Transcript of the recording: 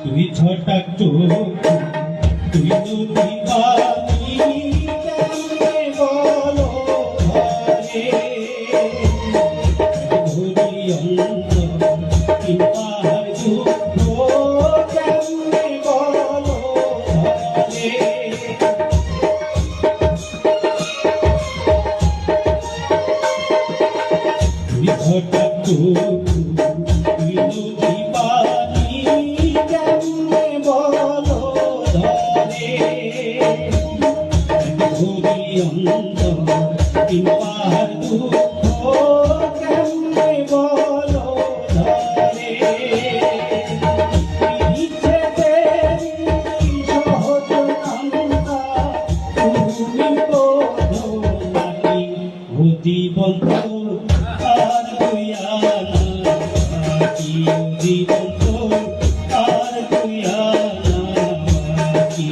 তুই ছটাক চোখ তুই নদী পানি কেমনে বলো ধরে ঘুরি অন্তর কিংবার দুঃখ কেমনে বলো ধরে তুই ছটাক চোখ তুই নদী পানি কেমনে বলো ধরে ঘুরি অন্তর কিংবার দুঃখ কেমনে বলো ধরে বিচ্ছেদের সহজ কান্না তুমি বোঝো নাকি ও জীবন আর হইয়া নাকি ও জীবন আর হইয়া নাকি